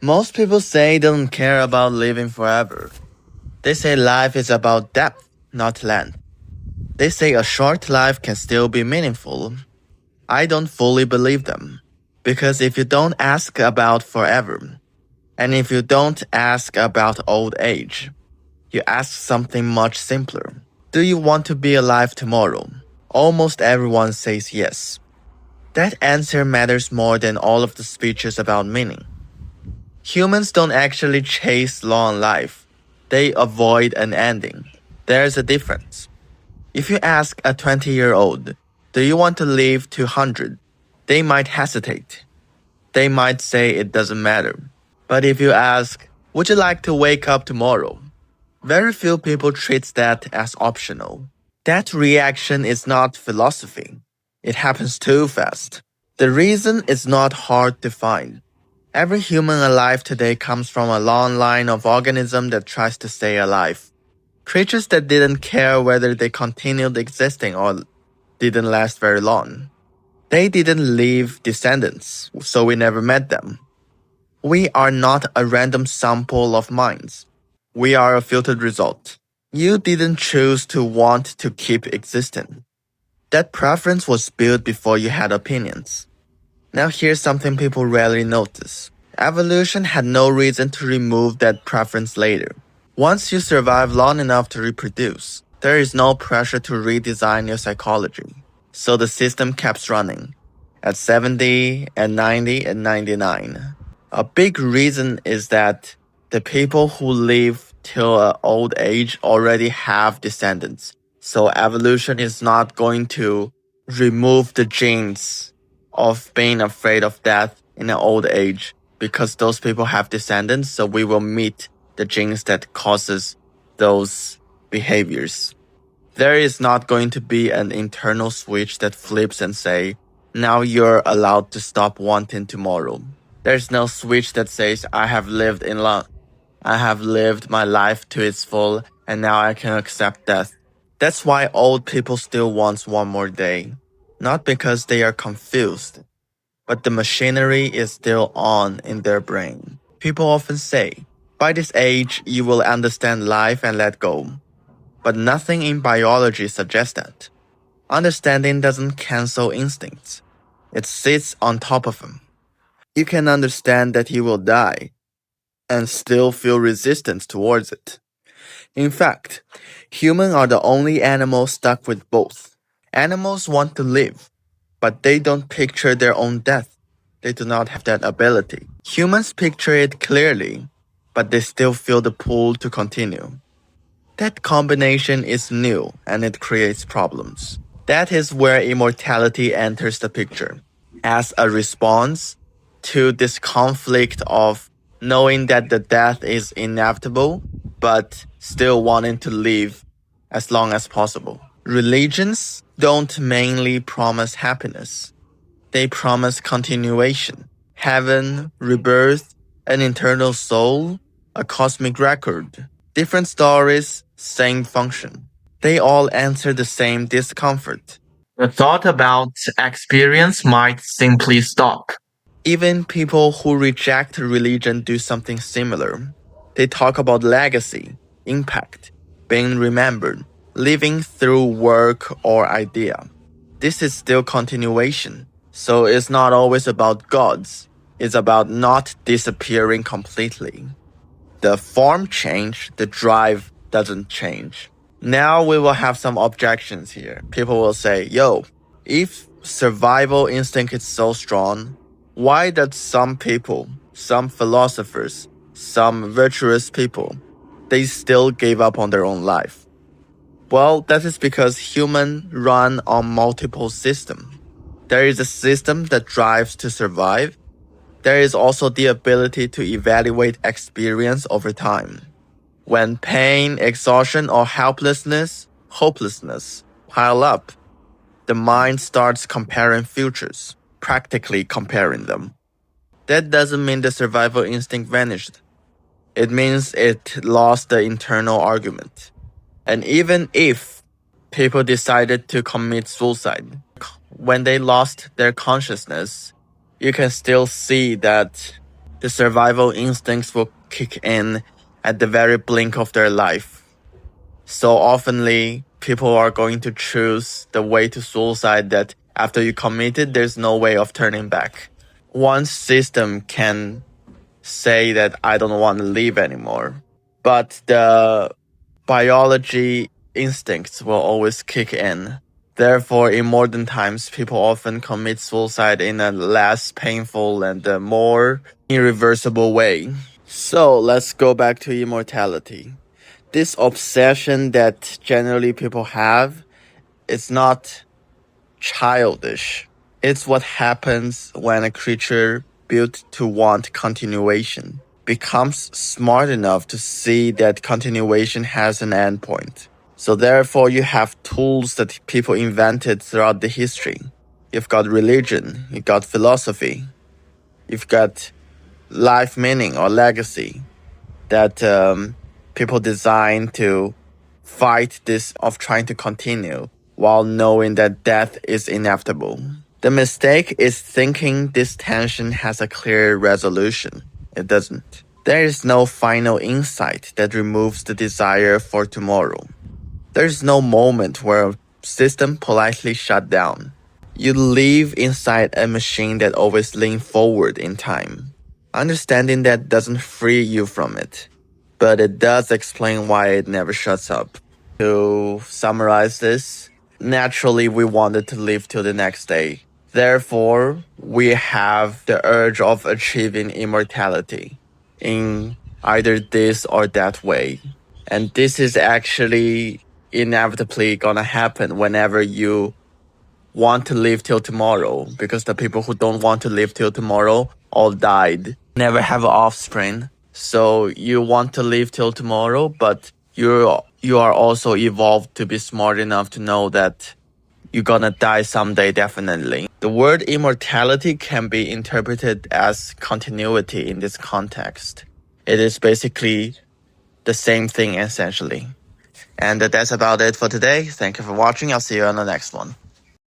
Most people say they don't care about living forever. They say life is about depth, not length. They say a short life can still be meaningful. I don't fully believe them. Because if you don't ask about forever, and if you don't ask about old age, you ask something much simpler. Do you want to be alive tomorrow? Almost everyone says yes. That answer matters more than all of the speeches about meaning. Humans don't actually chase long life. They avoid an ending. There's a difference. If you ask a 20-year-old, do you want to live to 100? They might hesitate. They might say it doesn't matter. But if you ask, would you like to wake up tomorrow? Very few people treat that as optional. That reaction is not philosophy. It happens too fast. The reason is not hard to find. Every human alive today comes from a long line of organisms that tries to stay alive. Creatures that didn't care whether they continued existing or didn't last very long. They didn't leave descendants, so we never met them. We are not a random sample of minds. We are a filtered result. You didn't choose to want to keep existing. That preference was built before you had opinions. Now here's something people rarely notice. Evolution had no reason to remove that preference later. Once you survive long enough to reproduce, there is no pressure to redesign your psychology. So the system keeps running. At 70, at 90, at 99. A big reason is that the people who live till an old age already have descendants. So evolution is not going to remove the genes of being afraid of death in an old age because those people have descendants, so we will meet the genes that causes those behaviors. There is not going to be an internal switch that flips and say, now you're allowed to stop wanting tomorrow. There's no switch that says, I have lived my life to its full and now I can accept death. That's why old people still want one more day. Not because they are confused, but the machinery is still on in their brain. People often say, by this age, you will understand life and let go. But nothing in biology suggests that. Understanding doesn't cancel instincts. It sits on top of them. You can understand that you will die and still feel resistance towards it. In fact, humans are the only animals stuck with both. Animals want to live, but they don't picture their own death. They do not have that ability. Humans picture it clearly, but they still feel the pull to continue. That combination is new and it creates problems. That is where immortality enters the picture, as a response to this conflict of knowing that the death is inevitable, but still wanting to live as long as possible. Religions don't mainly promise happiness. They promise continuation, heaven, rebirth, an eternal soul, a cosmic record. Different stories, same function. They all answer the same discomfort. The thought about experience might simply stop. Even people who reject religion do something similar. They talk about legacy, impact, being remembered, living through work or idea. This is still continuation. So it's not always about gods. It's about not disappearing completely. The form change, the drive doesn't change. Now we will have some objections here. People will say, yo, if survival instinct is so strong, why does some people, some philosophers, some virtuous people, they still gave up on their own life? Well, that is because humans run on multiple systems. There is a system that drives to survive. There is also the ability to evaluate experience over time. When pain, exhaustion, or hopelessness pile up, the mind starts comparing futures, practically comparing them. That doesn't mean the survival instinct vanished. It means it lost the internal argument. And even if people decided to commit suicide, when they lost their consciousness, you can still see that The survival instincts will kick in at the very blink of their life. So oftenly, people are going to choose the way to suicide that after you commit it, there's no way of turning back. One system can say that I don't want to live anymore, but the biology instincts will always kick in. Therefore, in modern times, people often commit suicide in a less painful and a more irreversible way. So let's go back to immortality. This obsession that generally people have is not childish. It's what happens when a creature built to want continuation becomes smart enough to see that continuation has an endpoint. So therefore you have tools that people invented throughout the history. You've got religion, you've got philosophy, you've got life meaning or legacy that people design to fight this of trying to continue while knowing that death is inevitable. The mistake is thinking this tension has a clear resolution. It doesn't. There is no final insight that removes the desire for tomorrow. There is no moment where a system politely shut down. You live inside a machine that always leans forward in time. Understanding that doesn't free you from it, but it does explain why it never shuts up. To summarize this, naturally we wanted to live till the next day. Therefore, we have the urge of achieving immortality in either this or that way. And this is actually inevitably gonna happen whenever you want to live till tomorrow, because the people who don't want to live till tomorrow all died, never have offspring. So you want to live till tomorrow, but you are also evolved to be smart enough to know that you're gonna die someday definitely. The word immortality can be interpreted as continuity in this context. It is basically the same thing essentially. And that's about it for today. Thank you for watching. I'll see you on the next one.